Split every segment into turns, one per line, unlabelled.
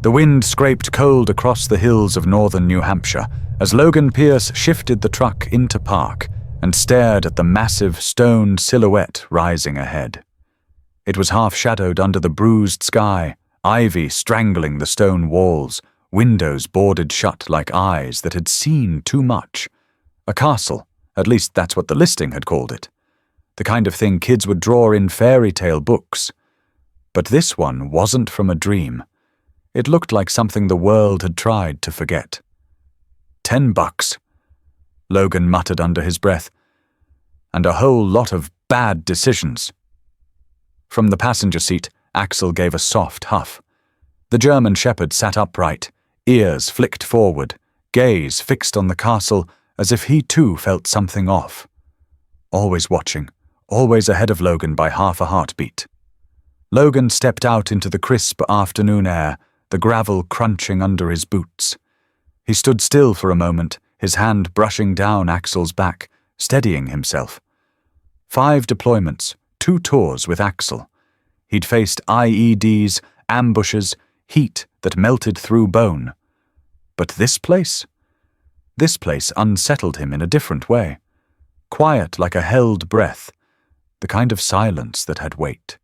The wind scraped cold across the hills of northern New Hampshire as Logan Pierce shifted the truck into park and stared at the massive stone silhouette rising ahead. It was half-shadowed under the bruised sky, ivy strangling the stone walls, windows boarded shut like eyes that had seen too much. A castle, at least that's what the listing had called it. The kind of thing kids would draw in fairy tale books. But this one wasn't from a dream. It looked like something the world had tried to forget. $10, Logan muttered under his breath. And a whole lot of bad decisions. From the passenger seat, Axel gave a soft huff. The German shepherd sat upright, ears flicked forward, gaze fixed on the castle as if he too felt something off. Always watching, always ahead of Logan by half a heartbeat. Logan stepped out into the crisp afternoon air, the gravel crunching under his boots. He stood still for a moment, his hand brushing down Axel's back, steadying himself. 5 deployments, 2 tours with Axel. He'd faced IEDs, ambushes, heat that melted through bone. But this place? This place unsettled him in a different way. Quiet like a held breath, the kind of silence that had weight.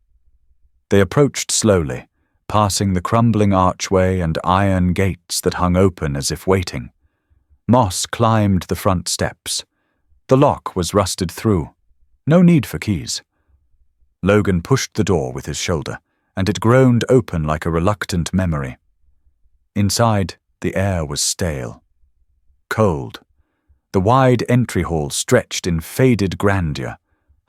They approached slowly, passing the crumbling archway and iron gates that hung open as if waiting. Moss climbed the front steps. The lock was rusted through. No need for keys. Logan pushed the door with his shoulder, and it groaned open like a reluctant memory. Inside, the air was stale. Cold. The wide entry hall stretched in faded grandeur.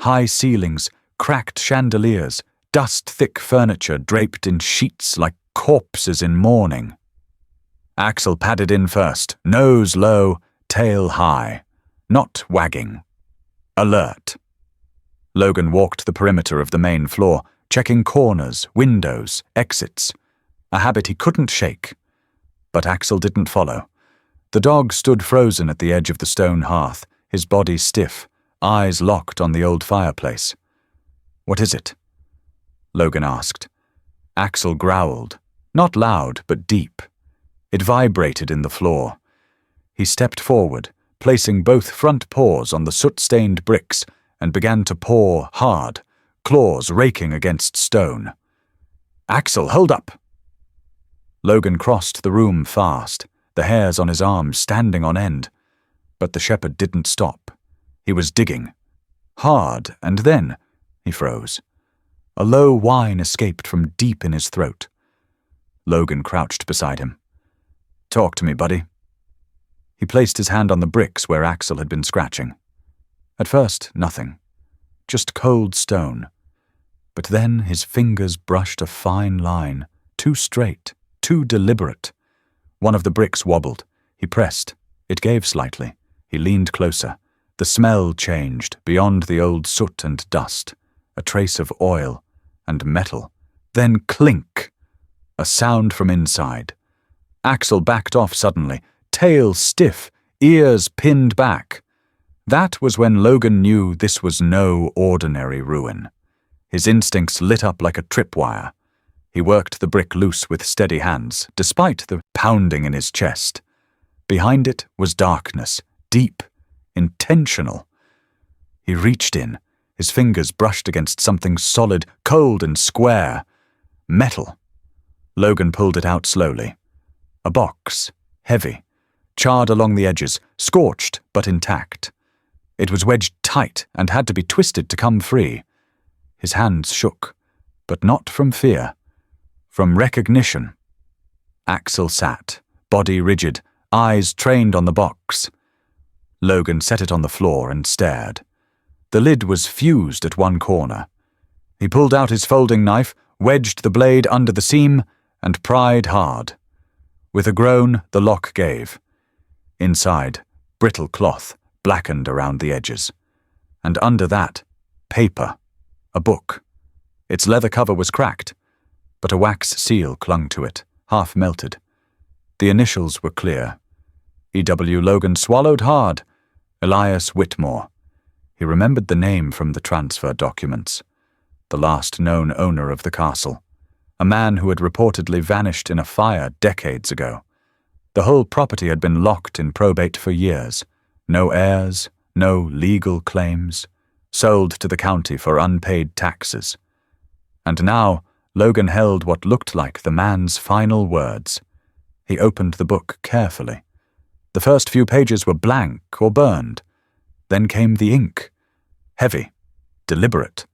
High ceilings, cracked chandeliers, dust-thick furniture draped in sheets like corpses in mourning. Axel padded in first, nose low, tail high. Not wagging. Alert. Logan walked the perimeter of the main floor, checking corners, windows, exits. A habit he couldn't shake. But Axel didn't follow. The dog stood frozen at the edge of the stone hearth, his body stiff, eyes locked on the old fireplace. "What is it?" Logan asked. Axel growled, not loud but deep. It vibrated in the floor. He stepped forward, placing both front paws on the soot-stained bricks, and began to paw hard, claws raking against stone. "Axel, hold up!" Logan crossed the room fast, the hairs on his arms standing on end. But the shepherd didn't stop. He was digging. Hard, and then he froze. A low whine escaped from deep in his throat. Logan crouched beside him. "Talk to me, buddy." He placed his hand on the bricks where Axel had been scratching. At first, nothing. Just cold stone. But then his fingers brushed a fine line, too straight, too deliberate. One of the bricks wobbled. He pressed. It gave slightly. He leaned closer. The smell changed, beyond the old soot and dust. A trace of oil and metal. Then clink. A sound from inside. Axel backed off suddenly, tail stiff, ears pinned back. That was when Logan knew this was no ordinary ruin. His instincts lit up like a tripwire. He worked the brick loose with steady hands, despite the pounding in his chest. Behind it was darkness, deep, intentional. He reached in. His fingers brushed against something solid, cold and square. Metal. Logan pulled it out slowly. A box, heavy, charred along the edges, scorched but intact. It was wedged tight and had to be twisted to come free. His hands shook, but not from fear. From recognition. Axel sat, body rigid, eyes trained on the box. Logan set it on the floor and stared. The lid was fused at one corner. He pulled out his folding knife, wedged the blade under the seam, and pried hard. With a groan, the lock gave. Inside, brittle cloth, blackened around the edges. And under that, paper. A book. Its leather cover was cracked, but a wax seal clung to it, half melted. The initials were clear. E.W. Logan swallowed hard. Elias Whitmore. He remembered the name from the transfer documents. The last known owner of the castle. a man who had reportedly vanished in a fire decades ago. The whole property had been locked in probate for years. No heirs, no legal claims, sold to the county for unpaid taxes. And now Logan held what looked like the man's final words. He opened the book carefully. The first few pages were blank or burned. Then came the ink. Heavy, deliberate.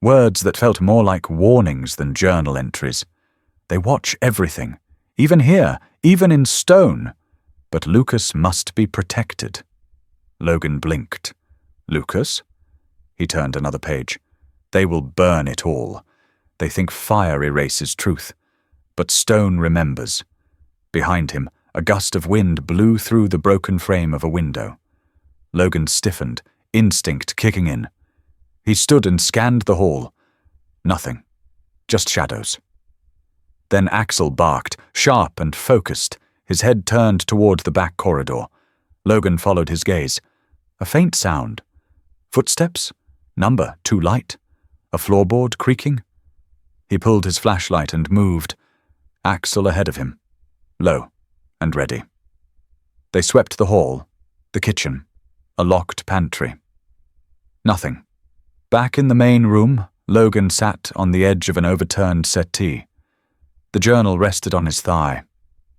Words that felt more like warnings than journal entries. They watch everything, even here, even in stone. But Lucas must be protected. Logan blinked. Lucas? He turned another page. They will burn it all. They think fire erases truth. But stone remembers. Behind him, a gust of wind blew through the broken frame of a window. Logan stiffened, instinct kicking in. He stood and scanned the hall. Nothing. Just shadows. Then Axel barked, sharp and focused, his head turned toward the back corridor. Logan followed his gaze. A faint sound. Footsteps? Number too light? A floorboard creaking? He pulled his flashlight and moved. Axel ahead of him. Low and ready. They swept the hall, the kitchen, a locked pantry. Nothing. Back in the main room, Logan sat on the edge of an overturned settee. The journal rested on his thigh.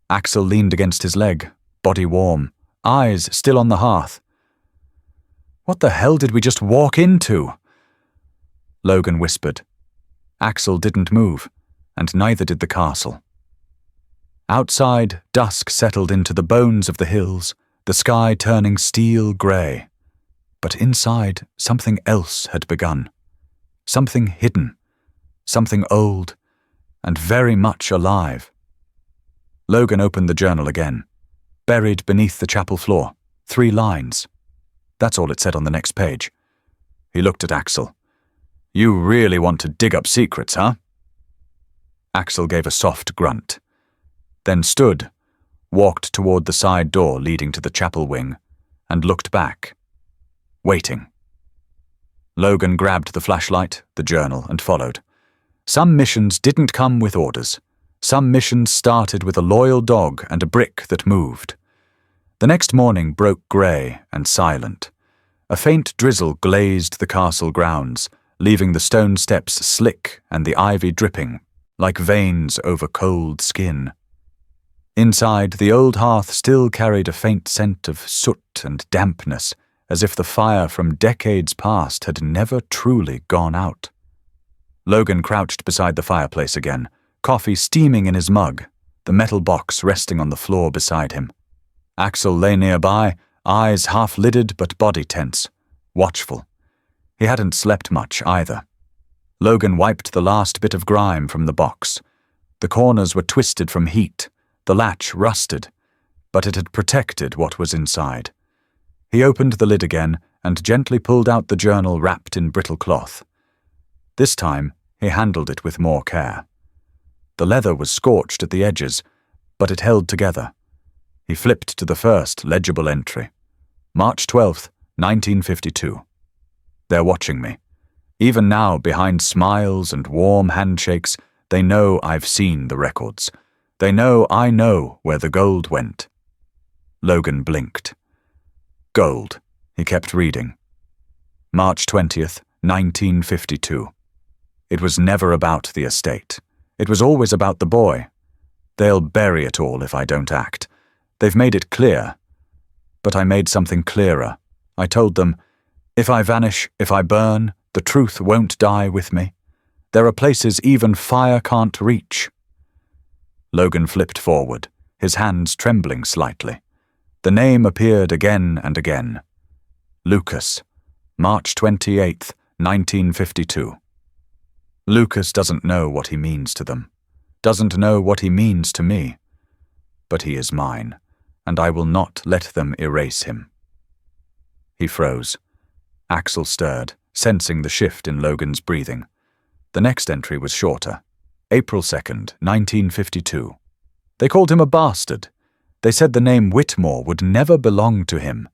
Axel leaned against his leg, body warm, eyes still on the hearth. What the hell did we just walk into? Logan whispered. Axel didn't move, and neither did the castle. Outside, dusk settled into the bones of the hills, the sky turning steel grey. But inside, something else had begun. Something hidden, something old, and very much alive. Logan opened the journal again. Buried beneath the chapel floor, 3 lines. That's all it said on the next page. He looked at Axel. You really want to dig up secrets, huh? Axel gave a soft grunt, then stood, walked toward the side door leading to the chapel wing, and looked back, waiting. Logan grabbed the flashlight, the journal, and followed. Some missions didn't come with orders. Some missions started with a loyal dog and a brick that moved. The next morning broke grey and silent. A faint drizzle glazed the castle grounds, leaving the stone steps slick and the ivy dripping, like veins over cold skin. Inside, the old hearth still carried a faint scent of soot and dampness, as if the fire from decades past had never truly gone out. Logan crouched beside the fireplace again, coffee steaming in his mug, the metal box resting on the floor beside him. Axel lay nearby, eyes half-lidded but body tense, watchful. He hadn't slept much either. Logan wiped the last bit of grime from the box. The corners were twisted from heat, the latch rusted, but it had protected what was inside. He opened the lid again and gently pulled out the journal wrapped in brittle cloth. This time, he handled it with more care. The leather was scorched at the edges, but it held together. He flipped to the first legible entry. March 12th, 1952. They're watching me. Even now, behind smiles and warm handshakes, they know I've seen the records. They know I know where the gold went. Logan blinked. Gold, he kept reading. March 20th, 1952. It was never about the estate. It was always about the boy. They'll bury it all if I don't act. They've made it clear. But I made something clearer. I told them, if I vanish, if I burn, the truth won't die with me. There are places even fire can't reach. Logan flipped forward, his hands trembling slightly. The name appeared again and again. Lucas, March 28th, 1952. Lucas doesn't know what he means to them, doesn't know what he means to me. But he is mine, and I will not let them erase him. He froze. Axel stirred, sensing the shift in Logan's breathing. The next entry was shorter. April 2nd, 1952. They called him a bastard. They said the name Whitmore would never belong to him.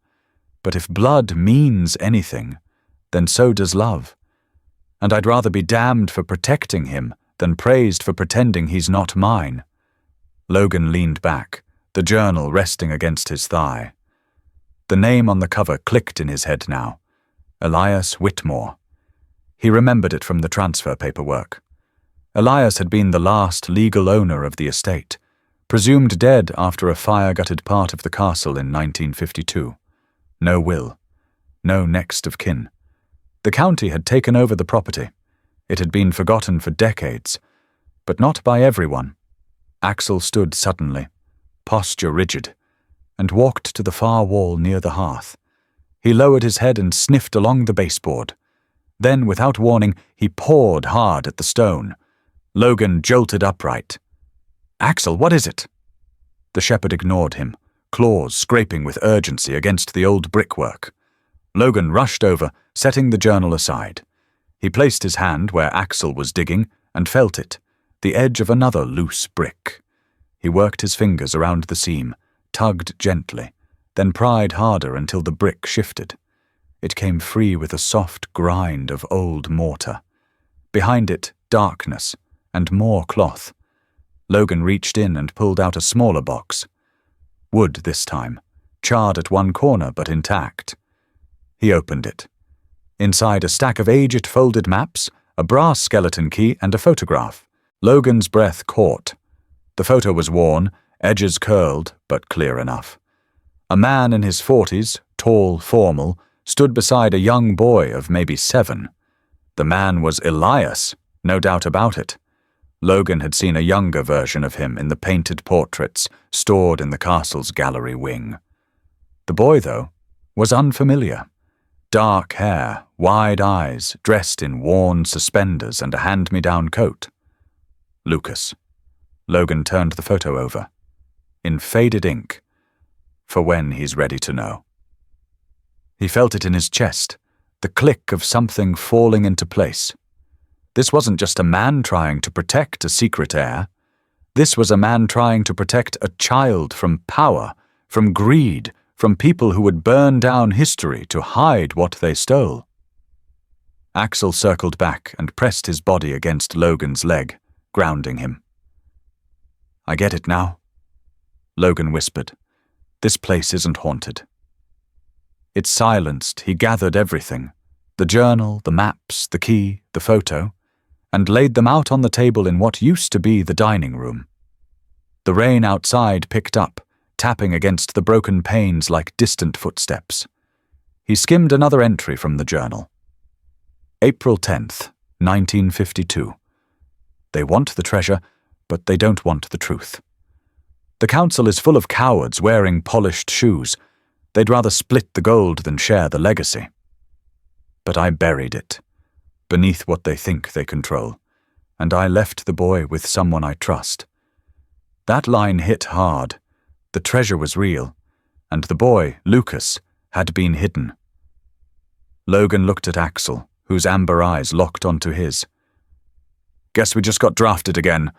But if blood means anything, then so does love. And I'd rather be damned for protecting him then praised for pretending he's not mine. Logan leaned back, the journal resting against his thigh. The name on the cover clicked in his head now. Elias Whitmore. He remembered it from the transfer paperwork. Elias had been the last legal owner of the estate, presumed dead after a fire-gutted part of the castle in 1952. No will. No next of kin. The county had taken over the property. It had been forgotten for decades, but not by everyone. Axel stood suddenly, posture rigid, and walked to the far wall near the hearth. He lowered his head and sniffed along the baseboard. Then, without warning, he pawed hard at the stone. Logan jolted upright. "Axel, what is it?" The shepherd ignored him, claws scraping with urgency against the old brickwork. Logan rushed over, setting the journal aside. He placed his hand where Axel was digging and felt it, the edge of another loose brick. He worked his fingers around the seam, tugged gently, then pried harder until the brick shifted. It came free with a soft grind of old mortar. Behind it, darkness, and more cloth. Logan reached in and pulled out a smaller box. Wood this time, charred at one corner but intact. He opened it. Inside a stack of aged folded maps, a brass skeleton key and a photograph. Logan's breath caught. The photo was worn, edges curled, but clear enough. A man in his 40s, tall, formal, stood beside a young boy of maybe 7. The man was Elias, no doubt about it. Logan had seen a younger version of him in the painted portraits stored in the castle's gallery wing. The boy, though, was unfamiliar. Dark hair, wide eyes, dressed in worn suspenders and a hand-me-down coat. Lucas. Logan turned the photo over. In faded ink. For when he's ready to know. He felt it in his chest, the click of something falling into place. This wasn't just a man trying to protect a secret heir. This was a man trying to protect a child from power, from greed, from people who would burn down history to hide what they stole. Axel circled back and pressed his body against Logan's leg, grounding him. "I get it now," Logan whispered. "This place isn't haunted." It silenced, he gathered everything, the journal, the maps, the key, the photo, and laid them out on the table in what used to be the dining room. The rain outside picked up, tapping against the broken panes like distant footsteps. He skimmed another entry from the journal. April 10th, 1952. They want the treasure, but they don't want the truth. The council is full of cowards wearing polished shoes. They'd rather split the gold than share the legacy. But I buried it, beneath what they think they control, and I left the boy with someone I trust. That line hit hard. The treasure was real, and the boy, Lucas, had been hidden. Logan looked at Axel, whose amber eyes locked onto his. "Guess we just got drafted again,"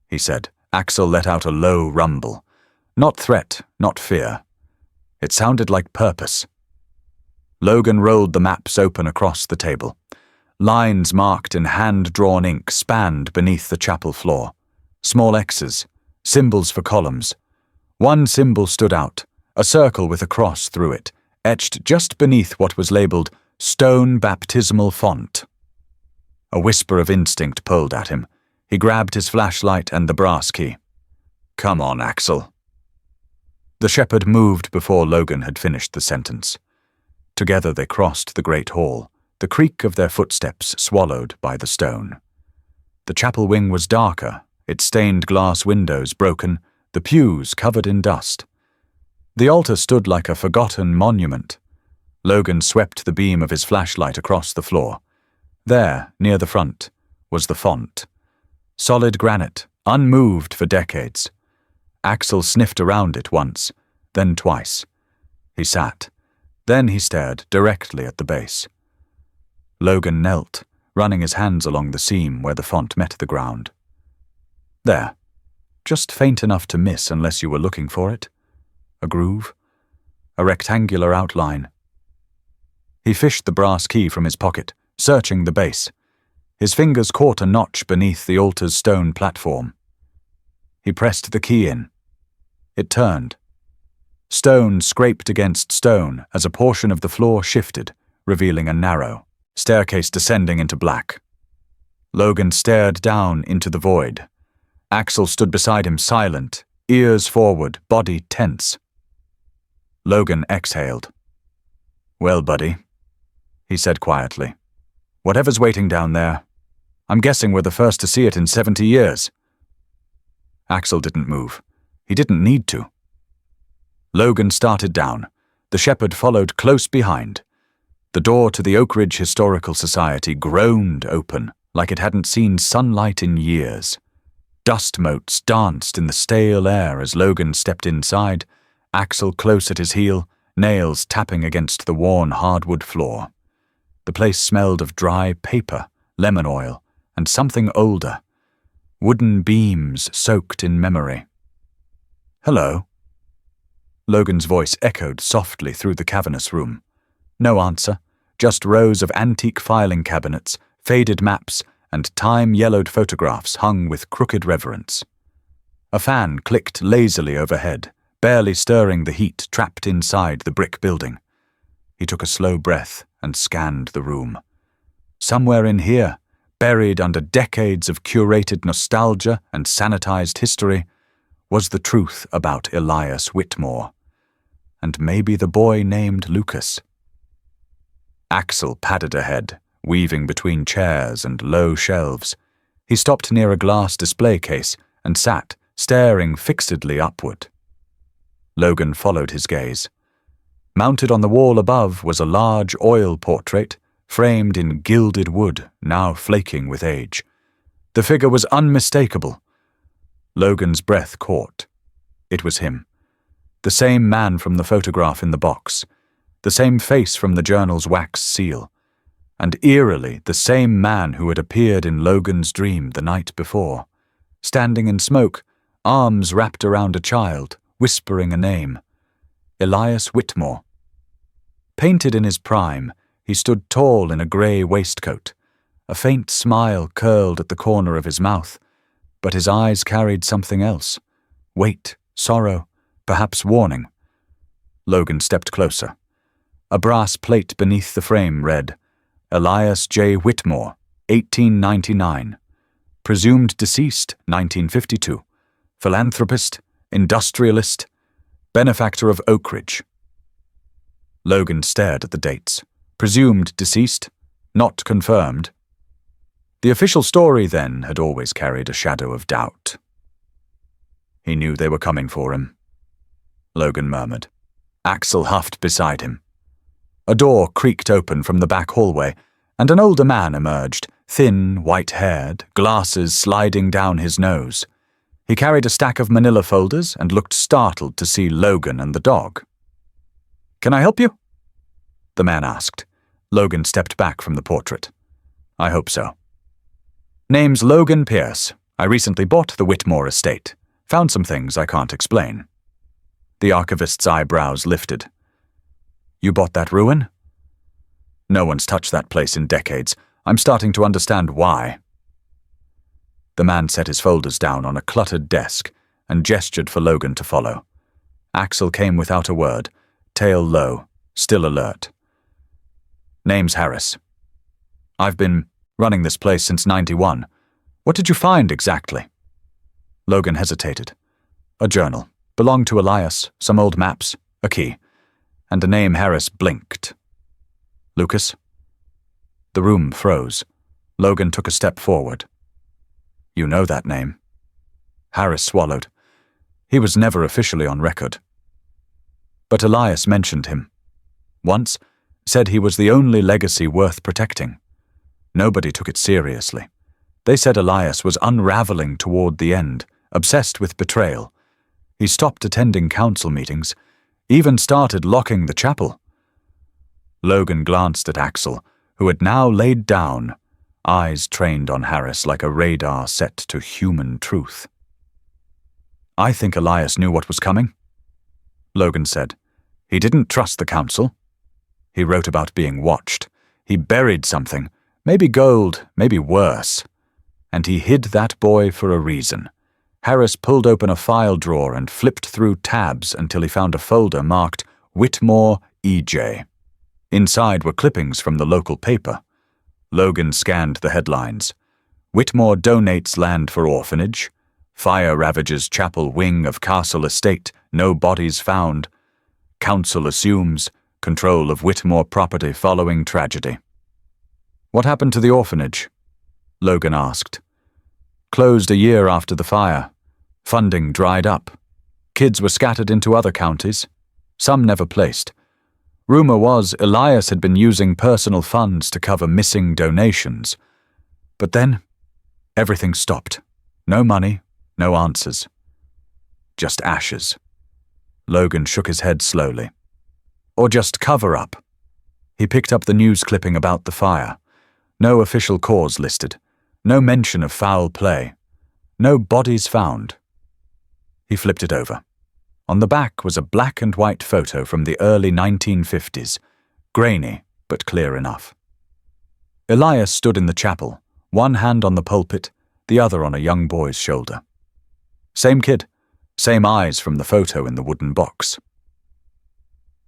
he said. Axel let out a low rumble. Not threat, not fear. It sounded like purpose. Logan rolled the maps open across the table. Lines marked in hand-drawn ink spanned beneath the chapel floor. Small X's, symbols for columns. One symbol stood out, a circle with a cross through it, etched just beneath what was labeled stone baptismal font. A whisper of instinct pulled at him. He grabbed his flashlight and the brass key. "Come on, Axel." The shepherd moved before Logan had finished the sentence. Together they crossed the great hall, the creak of their footsteps swallowed by the stone. The chapel wing was darker, its stained glass windows broken, the pews covered in dust. The altar stood like a forgotten monument. Logan swept the beam of his flashlight across the floor. There, near the front, was the font. Solid granite, unmoved for decades. Axel sniffed around it once, then twice. He sat. Then he stared directly at the base. Logan knelt, running his hands along the seam where the font met the ground. There. Just faint enough to miss unless you were looking for it. A groove. A rectangular outline. He fished the brass key from his pocket, searching the base. His fingers caught a notch beneath the altar's stone platform. He pressed the key in. It turned. Stone scraped against stone as a portion of the floor shifted, revealing a narrow staircase descending into black. Logan stared down into the void. Axel stood beside him silent, ears forward, body tense. Logan exhaled. "Well, buddy," he said quietly. "Whatever's waiting down there, I'm guessing we're the first to see it in 70 years. Axel didn't move. He didn't need to. Logan started down. The shepherd followed close behind. The door to the Oak Ridge Historical Society groaned open, like it hadn't seen sunlight in years. Dust motes danced in the stale air as Logan stepped inside, Axel close at his heel, nails tapping against the worn hardwood floor. The place smelled of dry paper, lemon oil, and something older. Wooden beams soaked in memory. "Hello." Logan's voice echoed softly through the cavernous room. No answer, just rows of antique filing cabinets, faded maps, and time-yellowed photographs hung with crooked reverence. A fan clicked lazily overhead, barely stirring the heat trapped inside the brick building. He took a slow breath and scanned the room. Somewhere in here, buried under decades of curated nostalgia and sanitized history, was the truth about Elias Whitmore. And maybe the boy named Lucas. Axel padded ahead, weaving between chairs and low shelves. He stopped near a glass display case and sat, staring fixedly upward. Logan followed his gaze. Mounted on the wall above was a large oil portrait, framed in gilded wood, now flaking with age. The figure was unmistakable. Logan's breath caught. It was him. The same man from the photograph in the box. The same face from the journal's wax seal. And eerily the same man who had appeared in Logan's dream the night before. Standing in smoke, arms wrapped around a child, whispering a name. Elias Whitmore. Painted in his prime, he stood tall in a grey waistcoat. A faint smile curled at the corner of his mouth, but his eyes carried something else. Weight, sorrow, perhaps warning. Logan stepped closer. A brass plate beneath the frame read, Elias J. Whitmore, 1899. Presumed deceased, 1952. Philanthropist, industrialist, benefactor of Oak Ridge. Logan stared at the dates. Presumed deceased, not confirmed. The official story, then, had always carried a shadow of doubt. He knew they were coming for him, Logan murmured. Axel huffed beside him. A door creaked open from the back hallway, and an older man emerged, thin, white-haired, glasses sliding down his nose. He carried a stack of manila folders and looked startled to see Logan and the dog. "Can I help you?" the man asked. Logan stepped back from the portrait. "I hope so." "Name's Logan Pierce. I recently bought the Whitmore estate. Found some things I can't explain." The archivist's eyebrows lifted. "You bought that ruin?" "No one's touched that place in decades. I'm starting to understand why." The man set his folders down on a cluttered desk and gestured for Logan to follow. Axel came without a word, tail low, still alert. "Name's Harris. I've been running this place since '91. What did you find exactly?" Logan hesitated. "A journal. Belonged to Elias, some old maps, a key." And the name Harris blinked. "Lucas?" The room froze. Logan took a step forward. "You know that name." Harris swallowed. He was never officially on record. But Elias mentioned him. Once, said he was the only legacy worth protecting. Nobody took it seriously. They said Elias was unraveling toward the end, obsessed with betrayal. He stopped attending council meetings, even started locking the chapel. Logan glanced at Axel, who had now laid down, eyes trained on Harris like a radar set to human truth. "I think Elias knew what was coming," Logan said. "He didn't trust the council. He wrote about being watched. He buried something, Maybe gold, maybe worse. And he hid that boy for a reason. Harris pulled open a file drawer and flipped through tabs until he found a folder marked Whitmore E.J. Inside were clippings from the local paper. Logan scanned the headlines. Whitmore donates land for orphanage. Fire ravages chapel wing of castle estate, no bodies found. Council assumes control of Whitmore property following tragedy. What happened to the orphanage? Logan asked. Closed a year after the fire. Funding dried up. Kids were scattered into other counties. Some never placed. Rumor was Elias had been using personal funds to cover missing donations. But then, everything stopped. No money, no answers. Just ashes. Logan shook his head slowly. Or just cover-up. He picked up the news clipping about the fire. No official cause listed. No mention of foul play. No bodies found. He flipped it over. On the back was a black and white photo from the early 1950s, grainy but clear enough. Elias stood in the chapel, one hand on the pulpit, the other on a young boy's shoulder. Same kid, same eyes from the photo in the wooden box.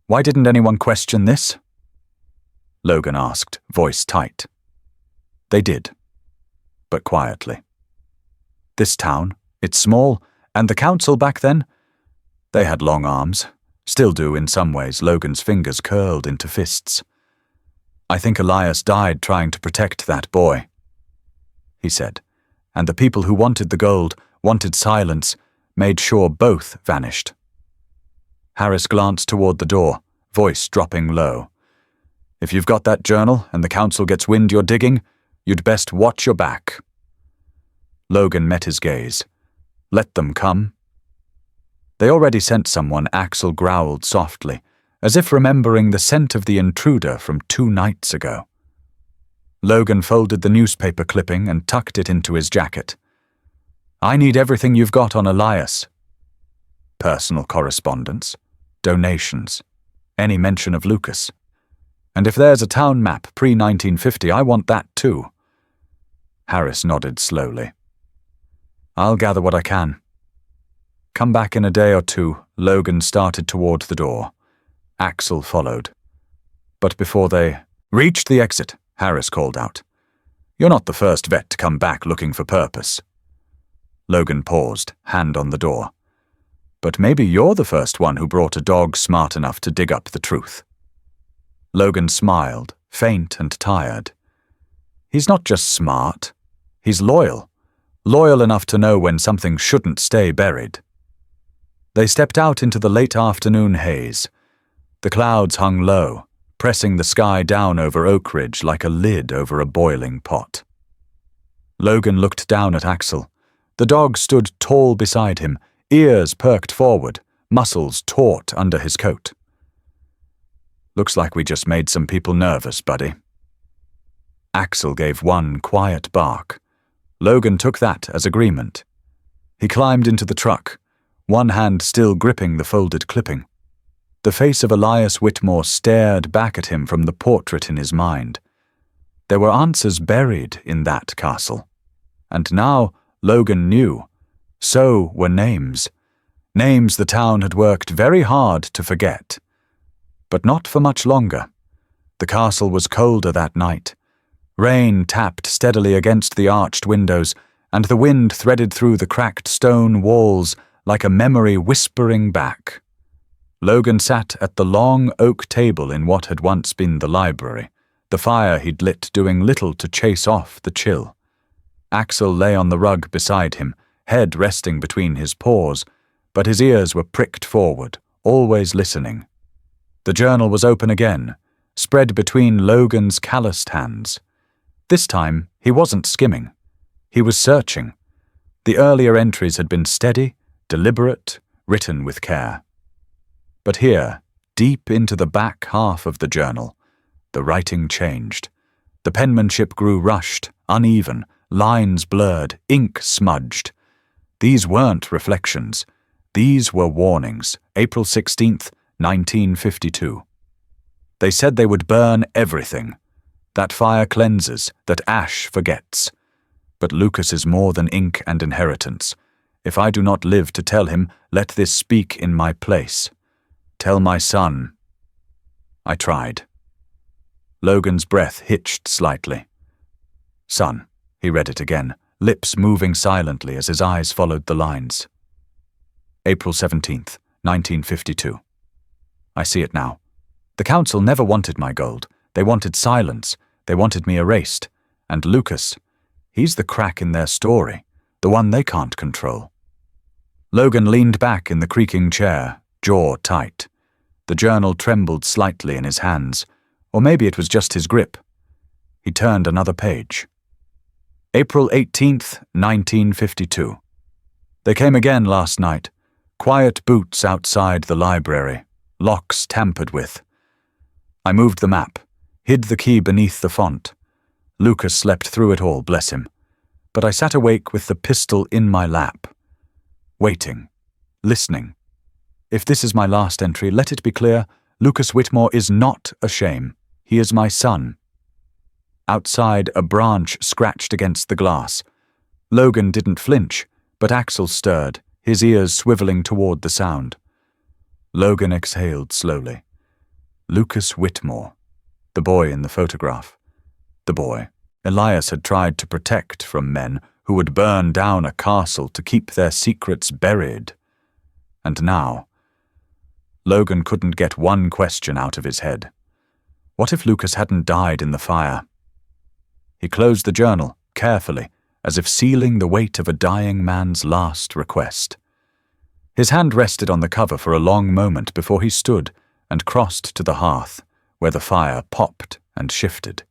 Why didn't anyone question this? Logan asked, voice tight. They did, but quietly. This town, it's small, and the council back then, they had long arms, still do in some ways. Logan's fingers curled into fists. I think Elias died trying to protect that boy, he said, and the people who wanted the gold, wanted silence, made sure both vanished. Harris glanced toward the door, voice dropping low. If you've got that journal and the council gets wind you're digging, you'd best watch your back. Logan met his gaze. Let them come. They already sent someone, Axel growled softly, as if remembering the scent of the intruder from 2 nights ago. Logan folded the newspaper clipping and tucked it into his jacket. I need everything you've got on Elias. Personal correspondence, donations, any mention of Lucas. And if there's a town map pre-1950, I want that too. Harris nodded slowly. I'll gather what I can. Come back in a day or two. Logan started toward the door. Axel followed. But before they reached the exit, Harris called out, You're not the first vet to come back looking for purpose. Logan paused, hand on the door. But maybe you're the first one who brought a dog smart enough to dig up the truth. Logan smiled, faint and tired. He's not just smart. He's loyal. Loyal enough to know when something shouldn't stay buried. They stepped out into the late afternoon haze. The clouds hung low, pressing the sky down over Oak Ridge like a lid over a boiling pot. Logan looked down at Axel. The dog stood tall beside him, ears perked forward, muscles taut under his coat. Looks like we just made some people nervous, buddy. Axel gave one quiet bark. Logan took that as agreement. He climbed into the truck, one hand still gripping the folded clipping. The face of Elias Whitmore stared back at him from the portrait in his mind. There were answers buried in that castle. And now Logan knew. So were names. Names the town had worked very hard to forget. But not for much longer. The castle was colder that night. Rain tapped steadily against the arched windows, and the wind threaded through the cracked stone walls like a memory whispering back. Logan sat at the long oak table in what had once been the library, the fire he'd lit doing little to chase off the chill. Axel lay on the rug beside him, head resting between his paws, but his ears were pricked forward, always listening. The journal was open again, spread between Logan's calloused hands. This time, he wasn't skimming. He was searching. The earlier entries had been steady, deliberate, written with care. But here, deep into the back half of the journal, the writing changed. The penmanship grew rushed, uneven, lines blurred, ink smudged. These weren't reflections. These were warnings. April 16th, 1952. They said they would burn everything. That fire cleanses, that ash forgets. But Lucas is more than ink and inheritance. If I do not live to tell him, let this speak in my place. Tell my son. I tried. Logan's breath hitched slightly. Son, he read it again, lips moving silently as his eyes followed the lines. April 17th, 1952. I see it now. The council never wanted my gold. They wanted silence. They wanted me erased. And Lucas, he's the crack in their story, the one they can't control. Logan leaned back in the creaking chair, jaw tight. The journal trembled slightly in his hands, or maybe it was just his grip. He turned another page. April 18th, 1952. They came again last night. Quiet boots outside the library, locks tampered with. I moved the map, hid the key beneath the font. Lucas slept through it all, bless him. But I sat awake with the pistol in my lap. Waiting, listening. If this is my last entry, let it be clear, Lucas Whitmore is not a shame. He is my son. Outside, a branch scratched against the glass. Logan didn't flinch, but Axel stirred, his ears swiveling toward the sound. Logan exhaled slowly. Lucas Whitmore, the boy in the photograph. The boy Elias had tried to protect from men who would burn down a castle to keep their secrets buried. And now, Logan couldn't get one question out of his head. What if Lucas hadn't died in the fire? He closed the journal, carefully, as if sealing the weight of a dying man's last request. His hand rested on the cover for a long moment before he stood and crossed to the hearth, where the fire popped and shifted.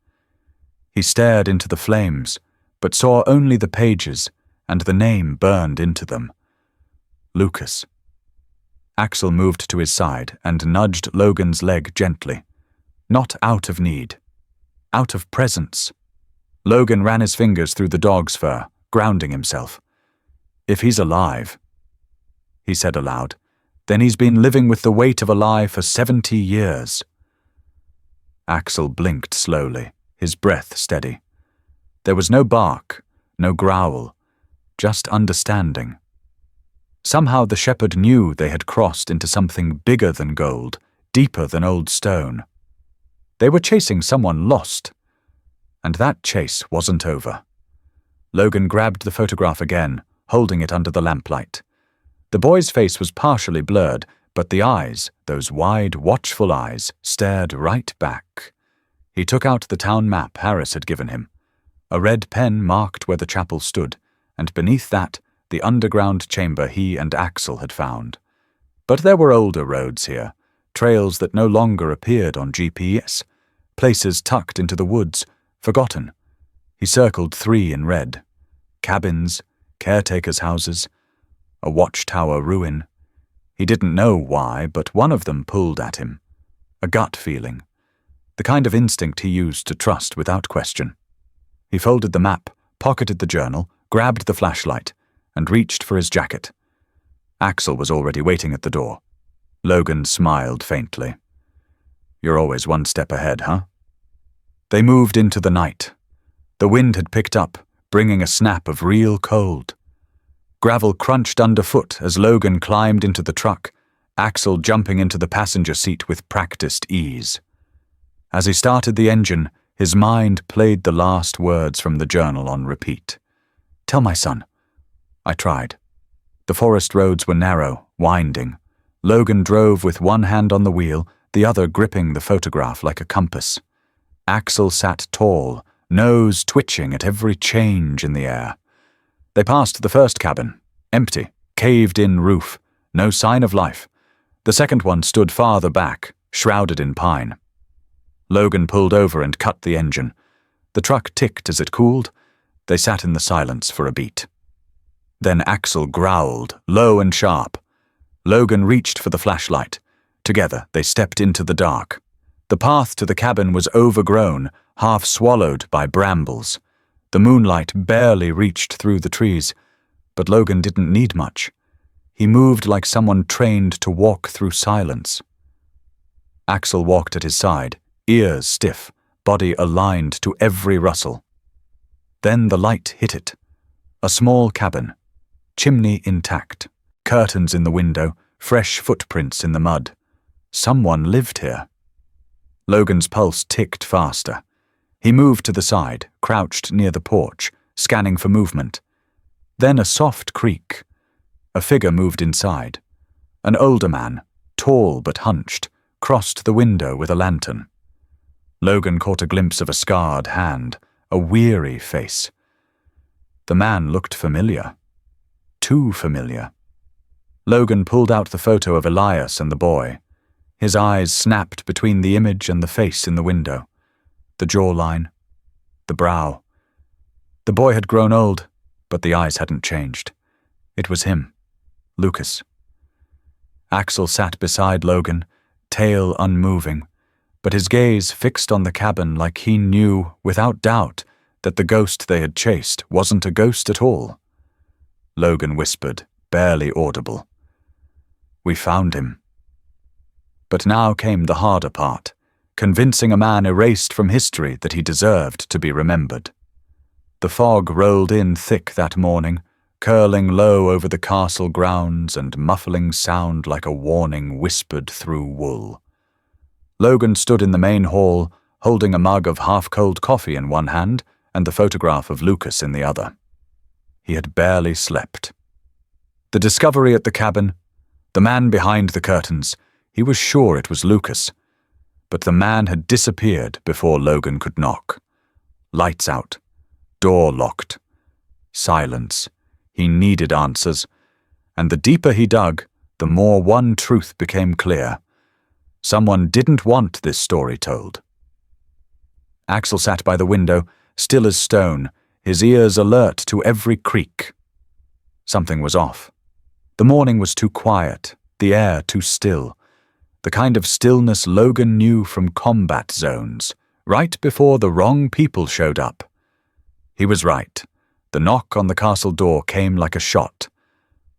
He stared into the flames, but saw only the pages, and the name burned into them. Lucas. Axel moved to his side and nudged Logan's leg gently. Not out of need. Out of presence. Logan ran his fingers through the dog's fur, grounding himself. If he's alive, he said aloud, then he's been living with the weight of a lie for 70 years. Axel blinked slowly, his breath steady. There was no bark, no growl, just understanding. Somehow the shepherd knew they had crossed into something bigger than gold, deeper than old stone. They were chasing someone lost, and that chase wasn't over. Logan grabbed the photograph again, holding it under the lamplight. The boy's face was partially blurred, but the eyes, those wide, watchful eyes, stared right back. He took out the town map Harris had given him. A red pen marked where the chapel stood, and beneath that, the underground chamber he and Axel had found. But there were older roads here, trails that no longer appeared on GPS, places tucked into the woods, forgotten. He circled 3 in red. Cabins, caretakers' houses, a watchtower ruin. He didn't know why, but one of them pulled at him. A gut feeling. The kind of instinct he used to trust without question. He folded the map, pocketed the journal, grabbed the flashlight, and reached for his jacket. Axel was already waiting at the door. Logan smiled faintly. You're always one step ahead, huh? They moved into the night. The wind had picked up, bringing a snap of real cold. Gravel crunched underfoot as Logan climbed into the truck, Axel jumping into the passenger seat with practiced ease. As he started the engine, his mind played the last words from the journal on repeat. Tell my son. I tried. The forest roads were narrow, winding. Logan drove with one hand on the wheel, the other gripping the photograph like a compass. Axel sat tall, nose twitching at every change in the air. They passed the first cabin, empty, caved-in roof, no sign of life. The second one stood farther back, shrouded in pine. Logan pulled over and cut the engine. The truck ticked as it cooled. They sat in the silence for a beat. Then Axel growled, low and sharp. Logan reached for the flashlight. Together, they stepped into the dark. The path to the cabin was overgrown, half swallowed by brambles. The moonlight barely reached through the trees, but Logan didn't need much. He moved like someone trained to walk through silence. Axel walked at his side, ears stiff, body aligned to every rustle. Then the light hit it. A small cabin, chimney intact, curtains in the window, fresh footprints in the mud. Someone lived here. Logan's pulse ticked faster. He moved to the side, crouched near the porch, scanning for movement. Then a soft creak. A figure moved inside. An older man, tall but hunched, crossed the window with a lantern. Logan caught a glimpse of a scarred hand, a weary face. The man looked familiar. Too familiar. Logan pulled out the photo of Elias and the boy. His eyes snapped between the image and the face in the window. The jawline. The brow. The boy had grown old, but the eyes hadn't changed. It was him. Lucas. Axel sat beside Logan, tail unmoving, but his gaze fixed on the cabin like he knew, without doubt, that the ghost they had chased wasn't a ghost at all. Logan whispered, barely audible. "We found him." But now came the harder part, convincing a man erased from history that he deserved to be remembered. The fog rolled in thick that morning, curling low over the castle grounds and muffling sound like a warning whispered through wool. Logan stood in the main hall, holding a mug of half-cold coffee in one hand and the photograph of Lucas in the other. He had barely slept. The discovery at the cabin, the man behind the curtains, he was sure it was Lucas. But the man had disappeared before Logan could knock. Lights out. Door locked. Silence. He needed answers. And the deeper he dug, the more one truth became clear. Someone didn't want this story told. Axel sat by the window, still as stone, his ears alert to every creak. Something was off. The morning was too quiet, the air too still. The kind of stillness Logan knew from combat zones, right before the wrong people showed up. He was right. The knock on the castle door came like a shot.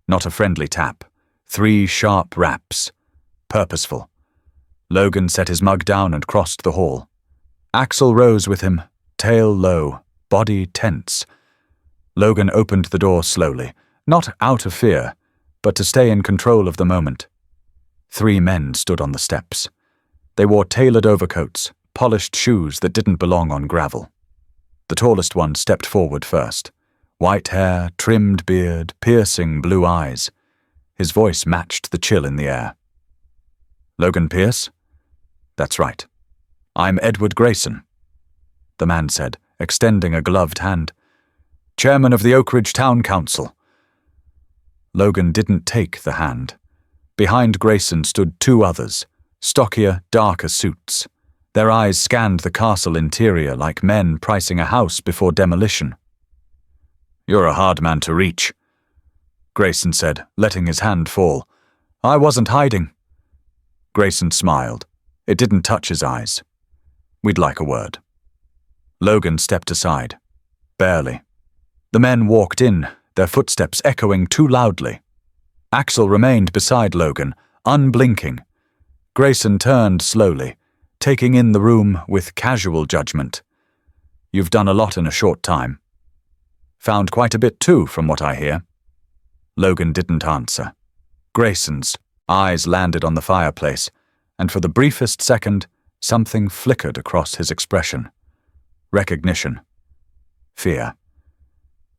Not a friendly tap. 3 sharp raps. Purposeful. Logan set his mug down and crossed the hall. Axel rose with him, tail low, body tense. Logan opened the door slowly, not out of fear, but to stay in control of the moment. 3 men stood on the steps. They wore tailored overcoats, polished shoes that didn't belong on gravel. The tallest one stepped forward first. White hair, trimmed beard, piercing blue eyes. His voice matched the chill in the air. "Logan Pierce?" "That's right. I'm Edward Grayson," the man said, extending a gloved hand. "Chairman of the Oak Ridge Town Council." Logan didn't take the hand. Behind Grayson stood 2 others, stockier, darker suits. Their eyes scanned the castle interior like men pricing a house before demolition. "You're a hard man to reach," Grayson said, letting his hand fall. "I wasn't hiding." Grayson smiled. It didn't touch his eyes. "We'd like a word." Logan stepped aside. Barely. The men walked in, their footsteps echoing too loudly. Axel remained beside Logan, unblinking. Grayson turned slowly, taking in the room with casual judgment. "You've done a lot in a short time." "Found quite a bit too, from what I hear." Logan didn't answer. Grayson's eyes landed on the fireplace, and for the briefest second, something flickered across his expression. Recognition. Fear.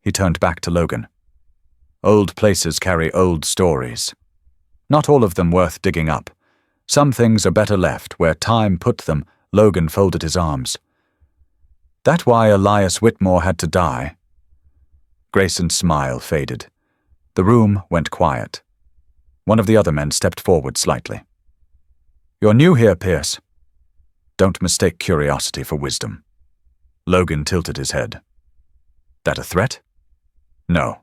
He turned back to Logan. Old places carry old stories. Not all of them worth digging up. Some things are better left where time put them. Logan folded his arms. "That why Elias Whitmore had to die?" Grayson's smile faded. The room went quiet. One of the other men stepped forward slightly. "You're new here, Pierce. Don't mistake curiosity for wisdom." Logan tilted his head. "That a threat?" "No,"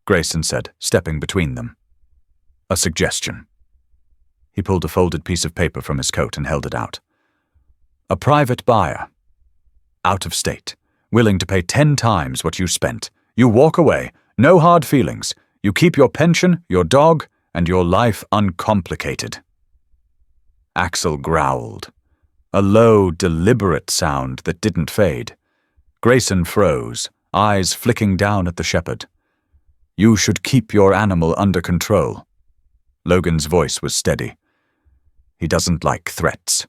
Grayson said, stepping between them. "A suggestion." He pulled a folded piece of paper from his coat and held it out. "A private buyer. Out of state. Willing to pay 10 times what you spent. You walk away. No hard feelings. You keep your pension, your dog, and your life uncomplicated." Axel growled. a low, deliberate sound that didn't fade. Grayson froze, eyes flicking down at the shepherd. "You should keep your animal under control." Logan's voice was steady. "He doesn't like threats."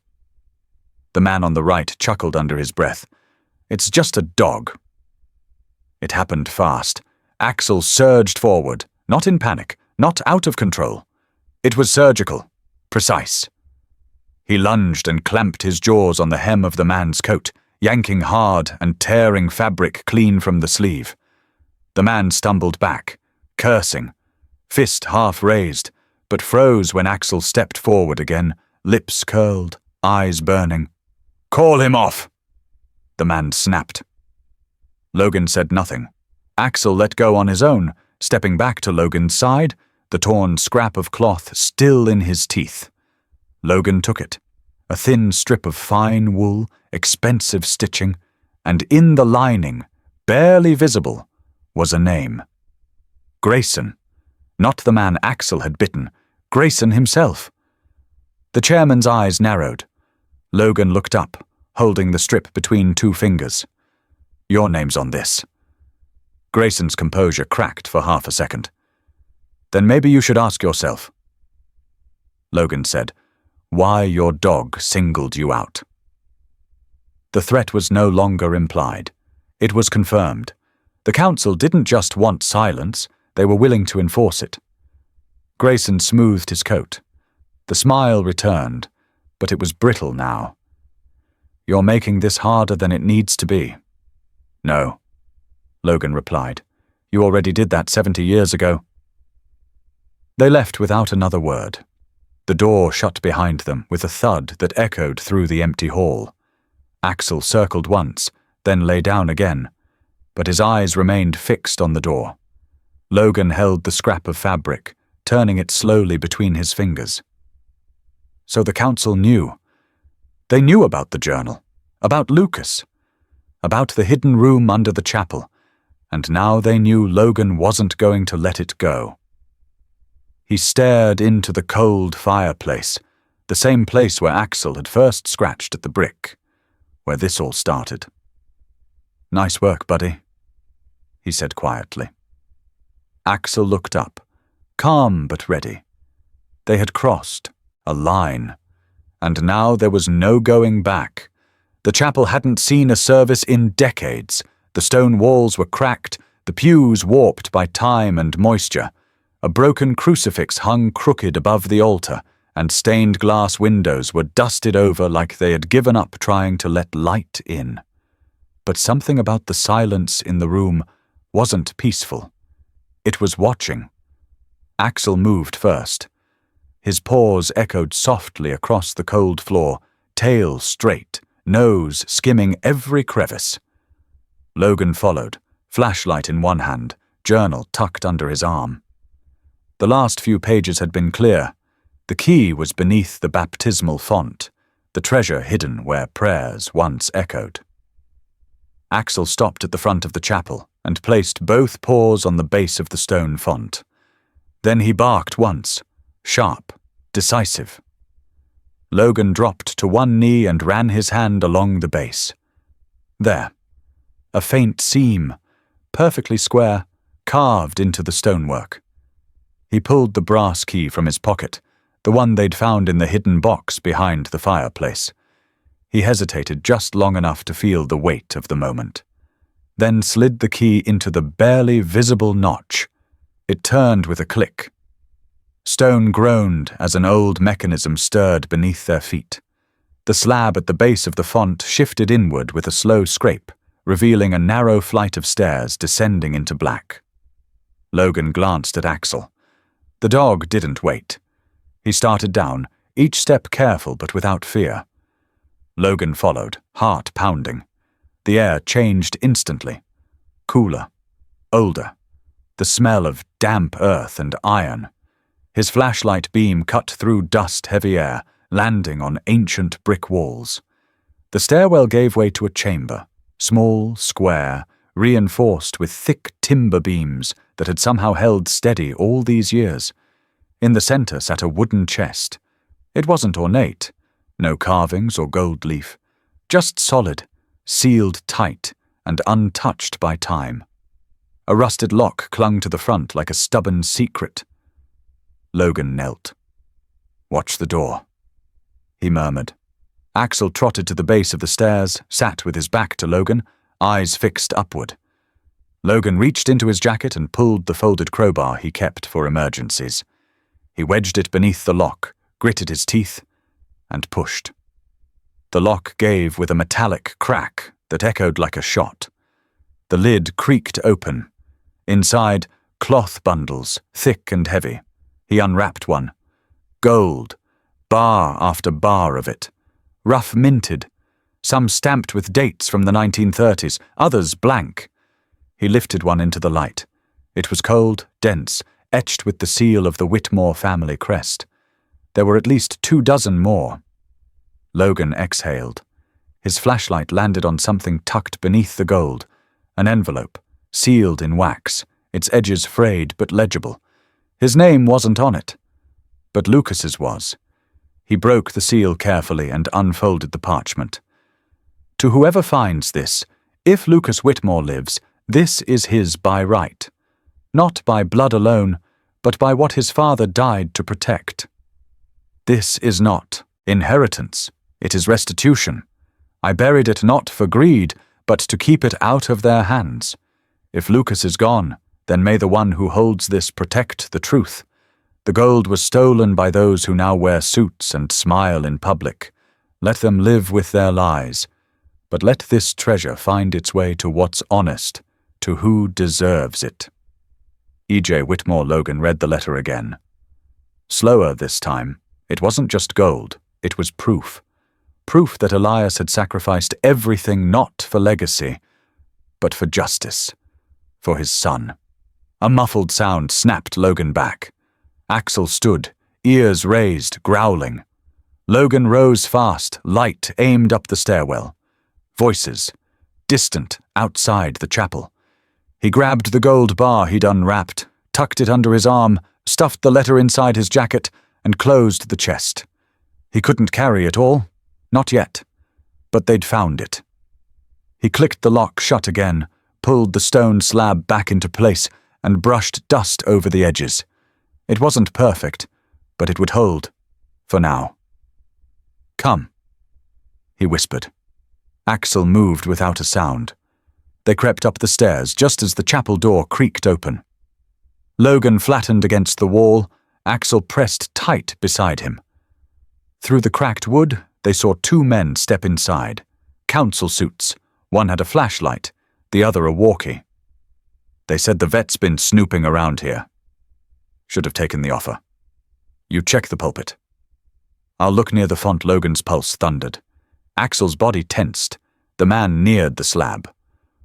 The man on the right chuckled under his breath. "It's just a dog." It happened fast. Axel surged forward, not in panic, not out of control. It was surgical, precise. He lunged and clamped his jaws on the hem of the man's coat, yanking hard and tearing fabric clean from the sleeve. The man stumbled back, cursing, fist half raised, but froze when Axel stepped forward again, lips curled, eyes burning. "Call him off!" the man snapped. Logan said nothing. Axel let go on his own, stepping back to Logan's side, the torn scrap of cloth still in his teeth. Logan took it, a thin strip of fine wool, expensive stitching, and in the lining, barely visible, was a name. Grayson. Not the man Axel had bitten, Grayson himself. The chairman's eyes narrowed. Logan looked up, holding the strip between two fingers. "Your name's on this." Grayson's composure cracked for half a second. "Then maybe you should ask yourself," Logan said, "why your dog singled you out." The threat was no longer implied. It was confirmed. The council didn't just want silence, they were willing to enforce it. Grayson smoothed his coat. The smile returned, but it was brittle now. "You're making this harder than it needs to be." "No," Logan replied. "You already did that 70 years ago." They left without another word. The door shut behind them with a thud that echoed through the empty hall. Axel circled once, then lay down again, but his eyes remained fixed on the door. Logan held the scrap of fabric, turning it slowly between his fingers. So the council knew. They knew about the journal, about Lucas, about the hidden room under the chapel, and now they knew Logan wasn't going to let it go. He stared into the cold fireplace, the same place where Axel had first scratched at the brick, where this all started. "Nice work, buddy," he said quietly. Axel looked up, calm but ready. They had crossed a line, and now there was no going back. The chapel hadn't seen a service in decades. The stone walls were cracked, the pews warped by time and moisture. A broken crucifix hung crooked above the altar, and stained glass windows were dusted over like they had given up trying to let light in. But something about the silence in the room wasn't peaceful. It was watching. Axel moved first. His paws echoed softly across the cold floor, tail straight, nose skimming every crevice. Logan followed, flashlight in one hand, journal tucked under his arm. The last few pages had been clear. The key was beneath the baptismal font, the treasure hidden where prayers once echoed. Axel stopped at the front of the chapel and placed both paws on the base of the stone font. Then he barked once, sharp, decisive. Logan dropped to one knee and ran his hand along the base. There, a faint seam, perfectly square, carved into the stonework. He pulled the brass key from his pocket, the one they'd found in the hidden box behind the fireplace. He hesitated just long enough to feel the weight of the moment, then slid the key into the barely visible notch. It turned with a click. Stone groaned as an old mechanism stirred beneath their feet. The slab at the base of the font shifted inward with a slow scrape, revealing a narrow flight of stairs descending into black. Logan glanced at Axel. The dog didn't wait. He started down, each step careful but without fear. Logan followed, heart pounding. The air changed instantly. Cooler, older, the smell of damp earth and iron. His flashlight beam cut through dust-heavy air, landing on ancient brick walls. The stairwell gave way to a chamber, small, square, reinforced with thick timber beams that had somehow held steady all these years. In the center sat a wooden chest. It wasn't ornate, No carvings or gold leaf, just solid, sealed tight and untouched by time. A rusted lock clung to the front like a stubborn secret. Logan knelt. "Watch the door," he murmured. Axel trotted to the base of the stairs, sat with his back to Logan, eyes fixed upward. Logan reached into his jacket and pulled the folded crowbar he kept for emergencies. He wedged it beneath the lock, gritted his teeth, and pushed. The lock gave with a metallic crack that echoed like a shot. The lid creaked open. Inside, cloth bundles, thick and heavy. He unwrapped one. Gold, bar after bar of it. Rough minted, some stamped with dates from the 1930s, others blank. He lifted one into the light. It was cold, dense, etched with the seal of the Whitmore family crest. There were at least 24 more. Logan exhaled. His flashlight landed on something tucked beneath the gold, an envelope, sealed in wax, its edges frayed but legible. His name wasn't on it, but Lucas's was. He broke the seal carefully and unfolded the parchment. To whoever finds this, if Lucas Whitmore lives, this is his by right. Not by blood alone, but by what his father died to protect. This is not inheritance, it is restitution. I buried it not for greed, but to keep it out of their hands. If Lucas is gone, then may the one who holds this protect the truth. The gold was stolen by those who now wear suits and smile in public. Let them live with their lies. But let this treasure find its way to what's honest, to who deserves it. E.J. Whitmore Logan read the letter again. Slower this time. It wasn't just gold, it was proof. Proof that Elias had sacrificed everything not for legacy, but for justice, for his son. A muffled sound snapped Logan back. Axel stood, ears raised, growling. Logan rose fast, light aimed up the stairwell. Voices, distant, outside the chapel. He grabbed the gold bar he'd unwrapped, tucked it under his arm, stuffed the letter inside his jacket, and closed the chest. He couldn't carry it all, not yet, but they'd found it. He clicked the lock shut again, pulled the stone slab back into place, and brushed dust over the edges. It wasn't perfect, but it would hold, for now. "Come," he whispered. Axel moved without a sound. They crept up the stairs just as the chapel door creaked open. Logan flattened against the wall, Axel pressed tight beside him. Through the cracked wood, they saw 2 men step inside. Council suits. One had a flashlight, the other a walkie. They said the vet's been snooping around here. Should have taken the offer. You check the pulpit. I'll look near the font. Logan's pulse thundered. Axel's body tensed. The man neared the slab.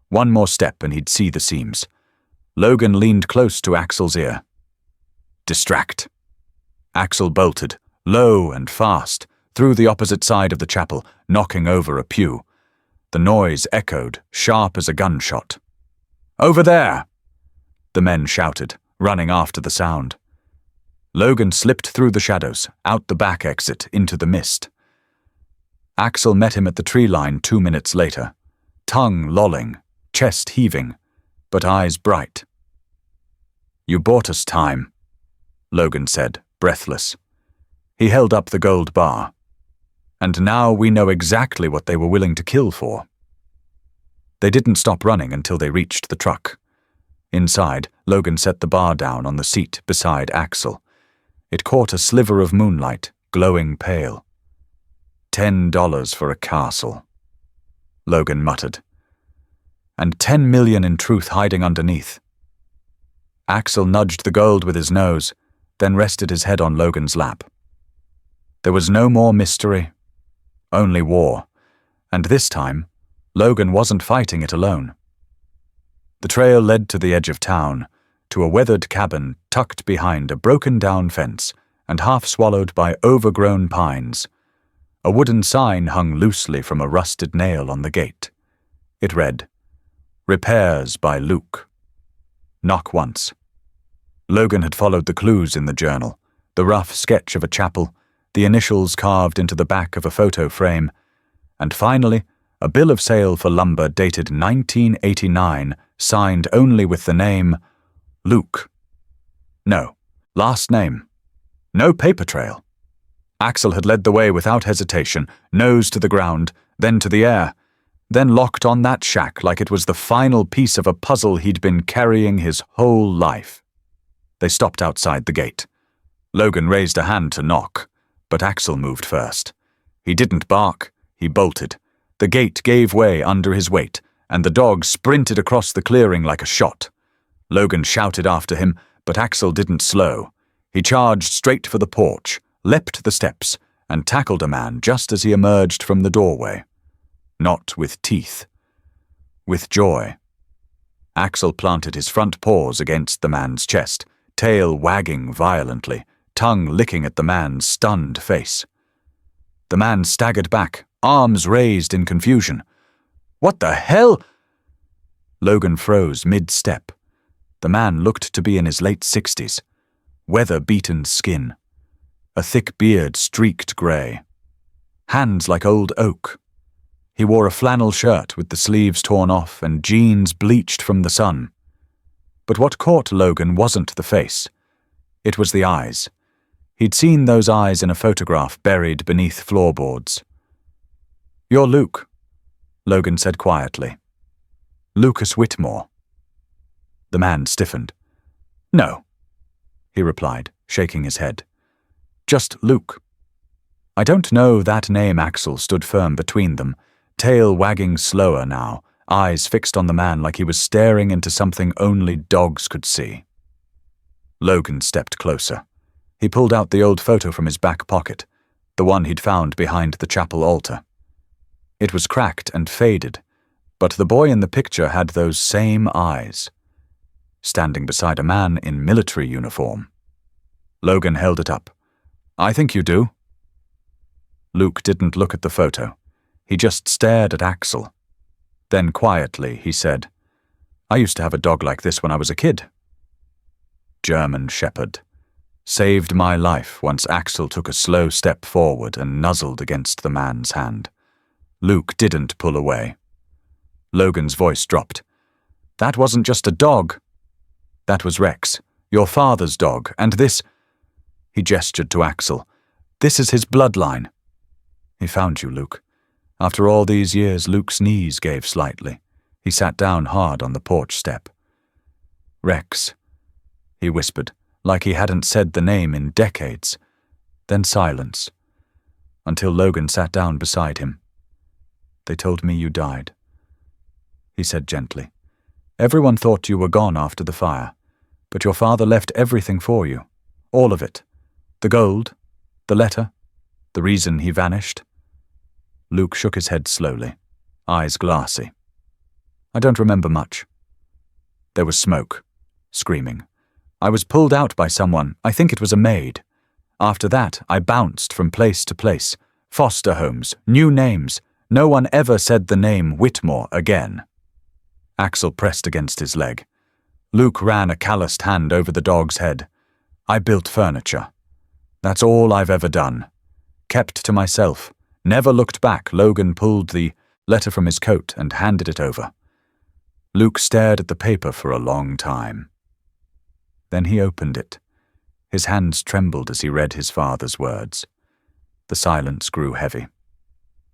One more step and he'd see the seams. Logan leaned close to Axel's ear. Distract. Axel bolted, low and fast, through the opposite side of the chapel, knocking over a pew. The noise echoed, sharp as a gunshot. Over there! The men shouted, running after the sound. Logan slipped through the shadows, out the back exit, into the mist. Axel met him at the tree line 2 minutes later, tongue lolling, chest heaving, but eyes bright. You bought us time, Logan said, breathless. He held up the gold bar. And now we know exactly what they were willing to kill for. They didn't stop running until they reached the truck. Inside, Logan set the bar down on the seat beside Axel. It caught a sliver of moonlight, glowing pale. $10 for a castle, Logan muttered. And 10 million in truth hiding underneath. Axel nudged the gold with his nose, then rested his head on Logan's lap. There was no more mystery, only war, and this time, Logan wasn't fighting it alone. The trail led to the edge of town, to a weathered cabin tucked behind a broken-down fence and half swallowed by overgrown pines. A wooden sign hung loosely from a rusted nail on the gate. It read, Repairs by Luke. Knock once. Logan had followed the clues in the journal, the rough sketch of a chapel, the initials carved into the back of a photo frame, and finally, a bill of sale for lumber dated 1989, signed only with the name Luke. No, last name. No paper trail. Axel had led the way without hesitation, nose to the ground, then to the air, then locked on that shack like it was the final piece of a puzzle he'd been carrying his whole life. They stopped outside the gate. Logan raised a hand to knock, but Axel moved first. He didn't bark, he bolted. The gate gave way under his weight, and the dog sprinted across the clearing like a shot. Logan shouted after him, but Axel didn't slow. He charged straight for the porch, leapt the steps, and tackled a man just as he emerged from the doorway. Not with teeth. With joy. Axel planted his front paws against the man's chest, tail wagging violently, tongue licking at the man's stunned face. The man staggered back, arms raised in confusion. "What the hell?" Logan froze mid-step. The man looked to be in his late 60s. Weather-beaten skin. A thick beard streaked grey. Hands like old oak. He wore a flannel shirt with the sleeves torn off and jeans bleached from the sun. But what caught Logan wasn't the face. It was the eyes. He'd seen those eyes in a photograph buried beneath floorboards. "You're Luke," Logan said quietly. "Lucas Whitmore." The man stiffened. "No," he replied, shaking his head. "Just Luke." I don't know that name. Axel stood firm between them, tail wagging slower now, eyes fixed on the man like he was staring into something only dogs could see. Logan stepped closer. He pulled out the old photo from his back pocket, the one he'd found behind the chapel altar. It was cracked and faded, but the boy in the picture had those same eyes, standing beside a man in military uniform. Logan held it up. "I think you do." Luke didn't look at the photo. He just stared at Axel. Then quietly he said, "I used to have a dog like this when I was a kid." German Shepherd. Saved my life once Axel took a slow step forward and nuzzled against the man's hand. Luke didn't pull away. Logan's voice dropped. "That wasn't just a dog. That was Rex, your father's dog, and this—" He gestured to Axel. "This is his bloodline." "He found you, Luke." After all these years, Luke's knees gave slightly. He sat down hard on the porch step. "Rex," he whispered, like he hadn't said the name in decades. Then silence, until Logan sat down beside him. "They told me you died," he said gently. "Everyone thought you were gone after the fire, but your father left everything for you. All of it. The gold, the letter, the reason he vanished." Luke shook his head slowly, eyes glassy. "I don't remember much." There was smoke, screaming. "I was pulled out by someone. I think it was a maid. After that, I bounced from place to place. Foster homes, new names. No one ever said the name Whitmore again." Axel pressed against his leg. Luke ran a calloused hand over the dog's head. "I built furniture. That's all I've ever done. Kept to myself. Never looked back." Logan pulled the letter from his coat and handed it over. Luke stared at the paper for a long time. Then he opened it. His hands trembled as he read his father's words. The silence grew heavy.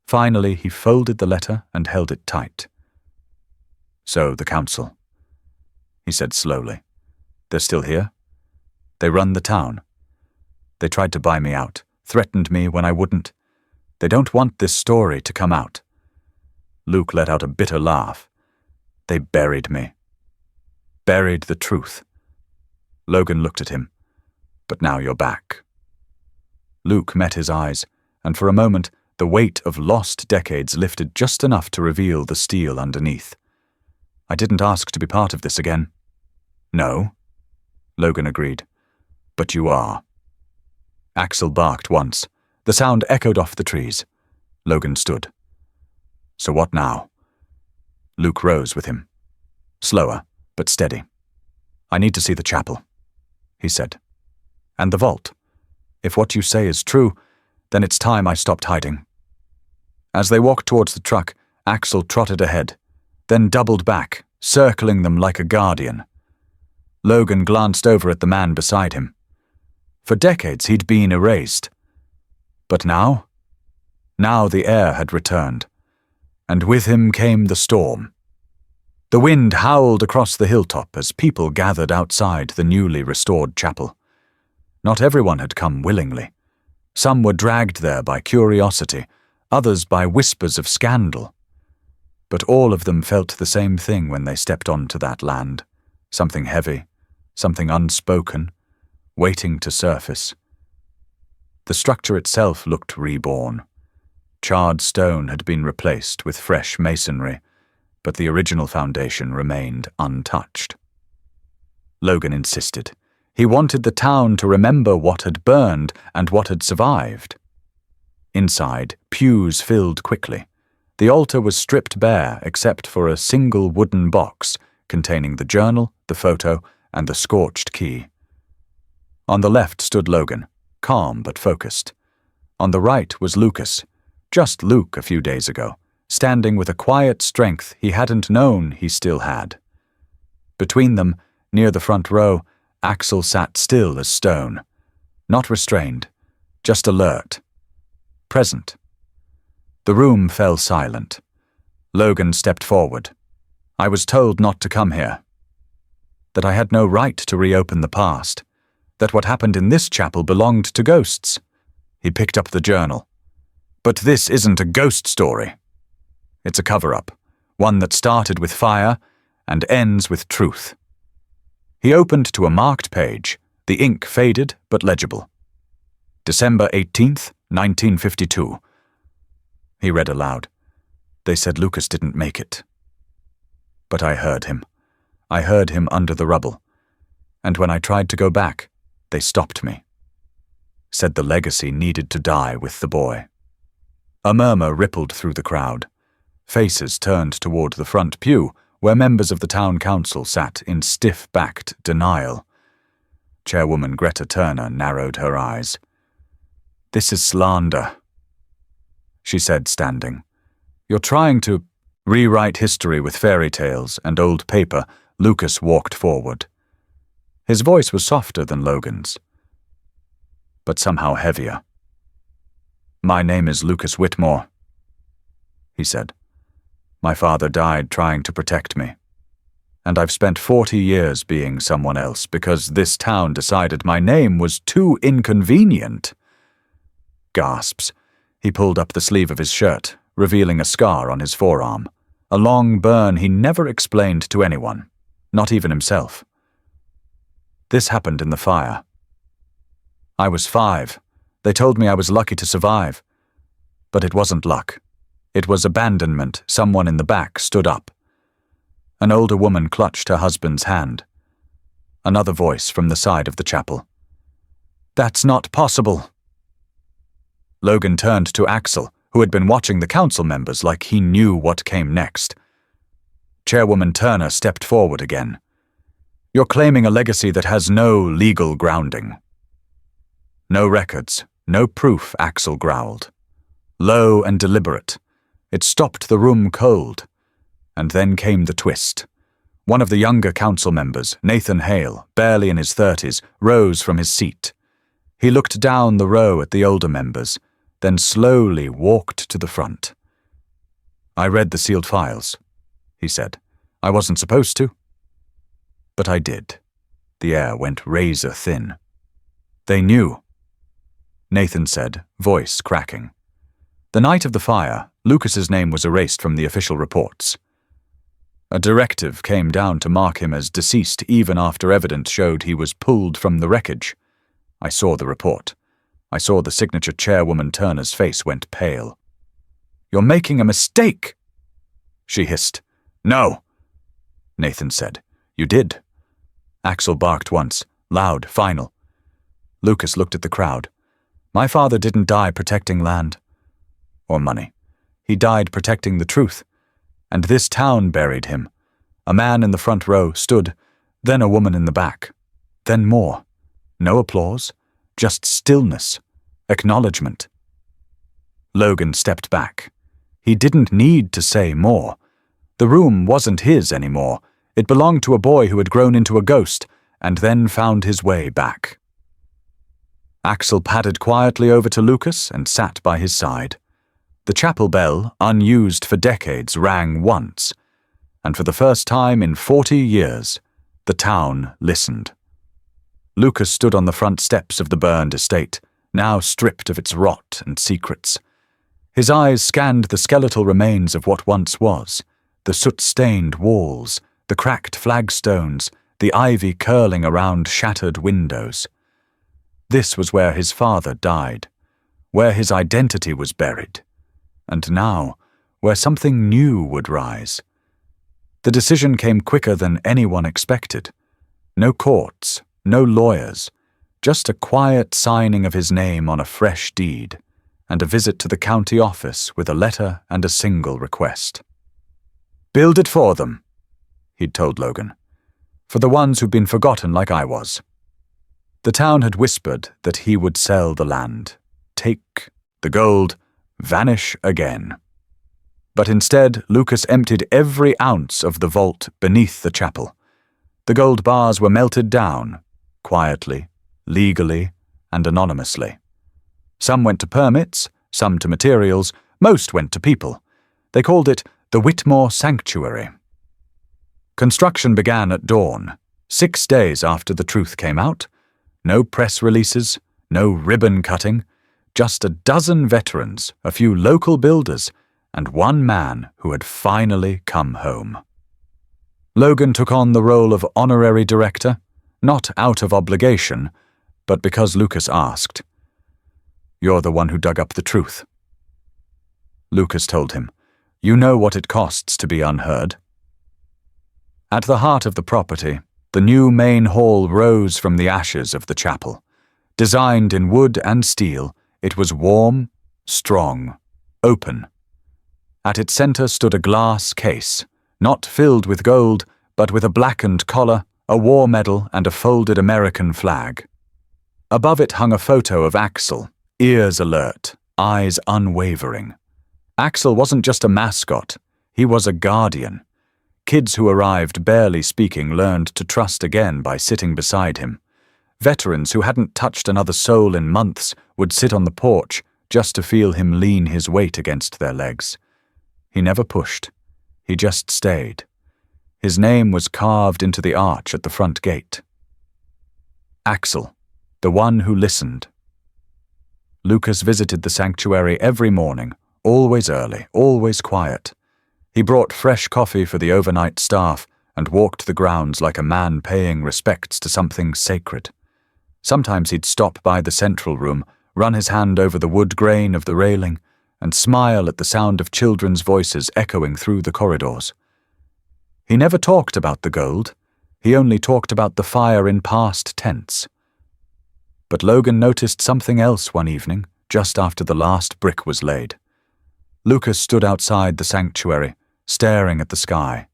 Finally, he folded the letter and held it tight. "So, the council," he said slowly. "They're still here? They run the town. They tried to buy me out, threatened me when I wouldn't. They don't want this story to come out." Luke let out a bitter laugh. "They buried me. Buried the truth." Logan looked at him. "But now you're back." Luke met his eyes, and for a moment the weight of lost decades lifted just enough to reveal the steel underneath. "I didn't ask to be part of this again." "No," Logan agreed. "But you are." Axel barked once. The sound echoed off the trees. Logan stood. "So what now?" Luke rose with him. Slower, but steady. "I need to see the chapel," he said. "And the vault. If what you say is true, Then it's time I stopped hiding. As they walked towards the truck, Axel trotted ahead, then doubled back, circling them like a guardian. Logan glanced over at the man beside him. For decades he'd been erased. But now? Now the heir had returned, and with him came the storm. The wind howled across the hilltop as people gathered outside the newly restored chapel. Not everyone had come willingly. Some were dragged there by curiosity, others by whispers of scandal. But all of them felt the same thing when they stepped onto that land. Something heavy, something unspoken, waiting to surface. The structure itself looked reborn. Charred stone had been replaced with fresh masonry, but the original foundation remained untouched. Logan insisted. He wanted the town to remember what had burned and what had survived. Inside, pews filled quickly. The altar was stripped bare except for a single wooden box containing the journal, the photo, and the scorched key. On the left stood Logan, calm but focused. On the right was Lucas, just Luke a few days ago, standing with a quiet strength he hadn't known he still had. Between them, near the front row, Axel sat still as stone, not restrained, just alert, present. The room fell silent. Logan stepped forward. I was told not to come here. That I had no right to reopen the past. That what happened in this chapel belonged to ghosts. He picked up the journal. But this isn't a ghost story. It's a cover-up, one that started with fire and ends with truth. He opened to a marked page, the ink faded but legible. December 18th, 1952. He read aloud. They said Lucas didn't make it. But I heard him. I heard him under the rubble. And when I tried to go back, they stopped me. Said the legacy needed to die with the boy. A murmur rippled through the crowd. Faces turned toward the front pew, where members of the town council sat in stiff-backed denial. Chairwoman Greta Turner narrowed her eyes. This is slander, she said, standing. You're trying to rewrite history with fairy tales and old paper. Lucas walked forward. His voice was softer than Logan's, but somehow heavier. My name is Lucas Whitmore, he said. My father died trying to protect me, and I've spent 40 years being someone else because this town decided my name was too inconvenient. Gasps. He pulled up the sleeve of his shirt, revealing a scar on his forearm, a long burn he never explained to anyone, not even himself. This happened in the fire. I was 5. They told me I was lucky to survive. But it wasn't luck. It was abandonment. Someone in the back stood up. An older woman clutched her husband's hand. Another voice from the side of the chapel. That's not possible. Logan turned to Axel, who had been watching the council members like he knew what came next. Chairwoman Turner stepped forward again. You're claiming a legacy that has no legal grounding. No records, no proof, Axel growled. Low and deliberate. It stopped the room cold. And then came the twist. One of the younger council members, Nathan Hale, barely in his 30s, rose from his seat. He looked down the row at the older members, then slowly walked to the front. I read the sealed files, he said. I wasn't supposed to. But I did. The air went razor thin. They knew. Nathan said, voice cracking. The night of the fire, Lucas's name was erased from the official reports. A directive came down to mark him as deceased even after evidence showed he was pulled from the wreckage. I saw the report. I saw the signature. Chairwoman Turner's face went pale. You're making a mistake, she hissed. No, Nathan said. You did. Axel barked once, loud, final. Lucas looked at the crowd. My father didn't die protecting land or money. He died protecting the truth. And this town buried him. A man in the front row stood, then a woman in the back, then more. No applause, just stillness, acknowledgement. Logan stepped back. He didn't need to say more. The room wasn't his anymore. It belonged to a boy who had grown into a ghost and then found his way back. Axel padded quietly over to Lucas and sat by his side. The chapel bell, unused for decades, rang once, and for the first time in 40 years, the town listened. Lucas stood on the front steps of the burned estate, now stripped of its rot and secrets. His eyes scanned the skeletal remains of what once was, the soot-stained walls, the cracked flagstones, the ivy curling around shattered windows. This was where his father died, where his identity was buried, and now, where something new would rise. The decision came quicker than anyone expected. No courts, no lawyers, just a quiet signing of his name on a fresh deed, and a visit to the county office with a letter and a single request. "Build it for them," he'd told Logan. "For the ones who've been forgotten like I was." The town had whispered that he would sell the land, take the gold, vanish again. But instead, Lucas emptied every ounce of the vault beneath the chapel. The gold bars were melted down, quietly, legally, and anonymously. Some went to permits, some to materials, most went to people. They called it the Whitmore Sanctuary. Construction began at dawn, 6 days after the truth came out. No press releases, no ribbon cutting, just a dozen veterans, a few local builders, and one man who had finally come home. Logan took on the role of honorary director, not out of obligation, but because Lucas asked. "You're the one who dug up the truth." Lucas told him, "You know what it costs to be unheard." At the heart of the property, the new main hall rose from the ashes of the chapel. Designed in wood and steel, it was warm, strong, open. At its center stood a glass case, not filled with gold, but with a blackened collar, a war medal, and a folded American flag. Above it hung a photo of Axel, ears alert, eyes unwavering. Axel wasn't just a mascot, he was a guardian. Kids who arrived barely speaking learned to trust again by sitting beside him. Veterans who hadn't touched another soul in months would sit on the porch just to feel him lean his weight against their legs. He never pushed. He just stayed. His name was carved into the arch at the front gate. Axel, the one who listened. Lucas visited the sanctuary every morning, always early, always quiet. He brought fresh coffee for the overnight staff and walked the grounds like a man paying respects to something sacred. Sometimes he'd stop by the central room, run his hand over the wood grain of the railing, and smile at the sound of children's voices echoing through the corridors. He never talked about the gold. He only talked about the fire in past tense. But Logan noticed something else one evening, just after the last brick was laid. Lucas stood outside the sanctuary, staring at the sky.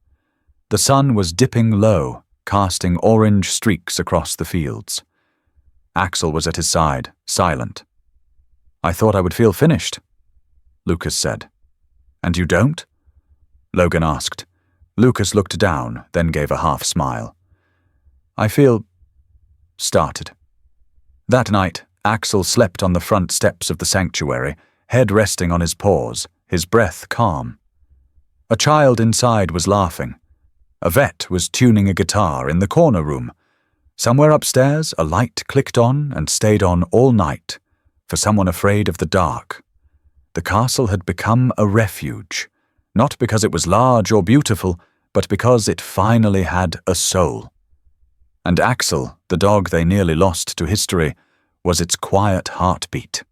The sun was dipping low, casting orange streaks across the fields. Axel was at his side, silent. "I thought I would feel finished," Lucas said. "And you don't?" Logan asked. Lucas looked down, then gave a half smile. "I feel..." started. That night, Axel slept on the front steps of the sanctuary, head resting on his paws, his breath calm. A child inside was laughing. A vet was tuning a guitar in the corner room. Somewhere upstairs, a light clicked on and stayed on all night, for someone afraid of the dark. The castle had become a refuge, not because it was large or beautiful, but because it finally had a soul. And Axel, the dog they nearly lost to history, was its quiet heartbeat.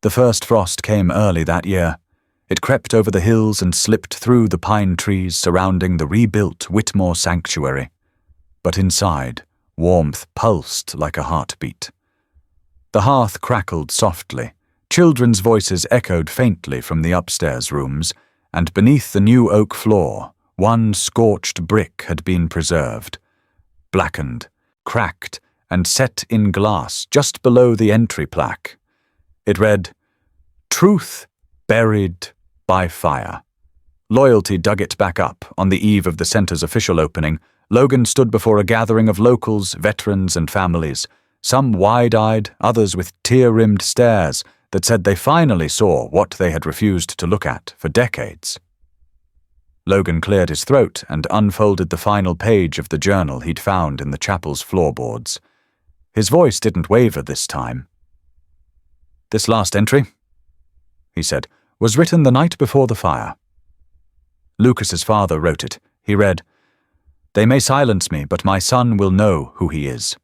The first frost came early that year. It crept over the hills and slipped through the pine trees surrounding the rebuilt Whitmore Sanctuary. But inside, warmth pulsed like a heartbeat. The hearth crackled softly. Children's voices echoed faintly from the upstairs rooms, and beneath the new oak floor, one scorched brick had been preserved, blackened, cracked, and set in glass just below the entry plaque. It read, "Truth buried by fire. Loyalty dug it back up. On the eve of the center's official opening, Logan stood before a gathering of locals, veterans, and families, some wide-eyed, others with tear-rimmed stares that said they finally saw what they had refused to look at for decades. Logan cleared his throat and unfolded the final page of the journal he'd found in the chapel's floorboards. His voice didn't waver this time. "This last entry," he said, "was written the night before the fire." Lucas's father wrote it. He read, "They may silence me, but my son will know who he is.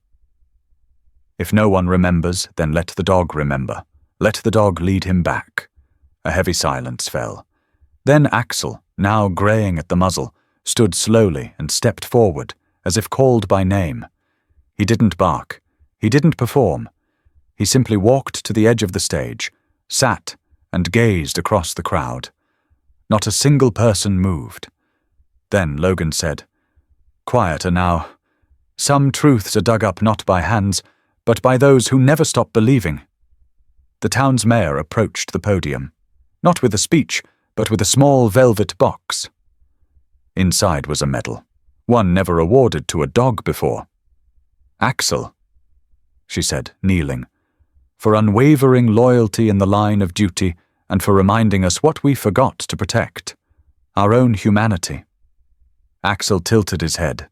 If no one remembers, then let the dog remember. Let the dog lead him back." A heavy silence fell. Then Axel, now greying at the muzzle, stood slowly and stepped forward, as if called by name. He didn't bark. He didn't perform. He simply walked to the edge of the stage, sat, and gazed across the crowd. Not a single person moved. Then Logan said, "Quieter now. Some truths are dug up not by hands, but by those who never stop believing." The town's mayor approached the podium, not with a speech, but with a small velvet box. Inside was a medal, one never awarded to a dog before. "Axel," she said, kneeling, "for unwavering loyalty in the line of duty and for reminding us what we forgot to protect, our own humanity." Axel tilted his head.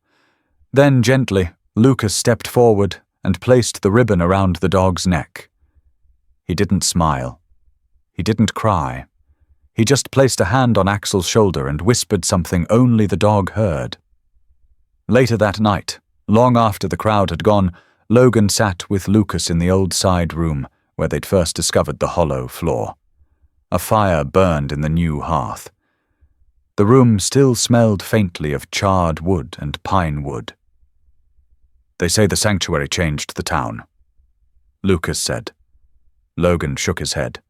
Then, gently, Lucas stepped forward and placed the ribbon around the dog's neck. He didn't smile. He didn't cry. He just placed a hand on Axel's shoulder and whispered something only the dog heard. Later that night, long after the crowd had gone, Logan sat with Lucas in the old side room where they'd first discovered the hollow floor. A fire burned in the new hearth. The room still smelled faintly of charred wood and pine wood. "They say the sanctuary changed the town," Lucas said. Logan shook his head.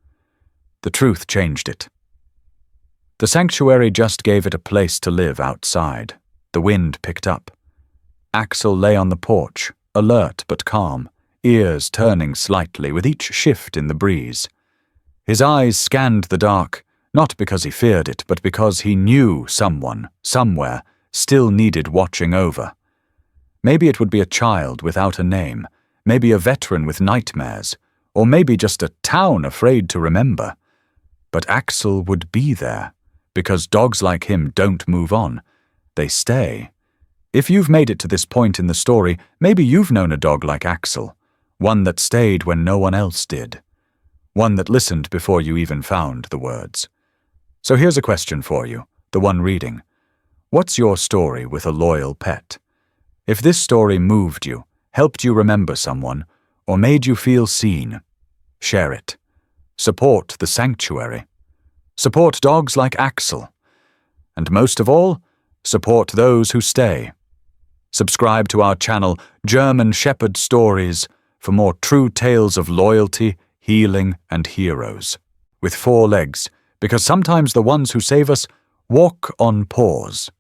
"The truth changed it. The sanctuary just gave it a place to live outside." The wind picked up. Axel lay on the porch, alert but calm, ears turning slightly with each shift in the breeze. His eyes scanned the dark, not because he feared it, but because he knew someone, somewhere, still needed watching over. Maybe it would be a child without a name, maybe a veteran with nightmares, or maybe just a town afraid to remember. But Axel would be there, because dogs like him don't move on. They stay. If you've made it to this point in the story, maybe you've known a dog like Axel, one that stayed when no one else did, one that listened before you even found the words. So here's a question for you, the one reading. What's your story with a loyal pet? If this story moved you, helped you remember someone, or made you feel seen, share it. Support the sanctuary. Support dogs like Axel. And most of all, support those who stay. Subscribe to our channel, German Shepherd Stories, for more true tales of loyalty, healing, and heroes. With 4 legs, because sometimes the ones who save us walk on paws.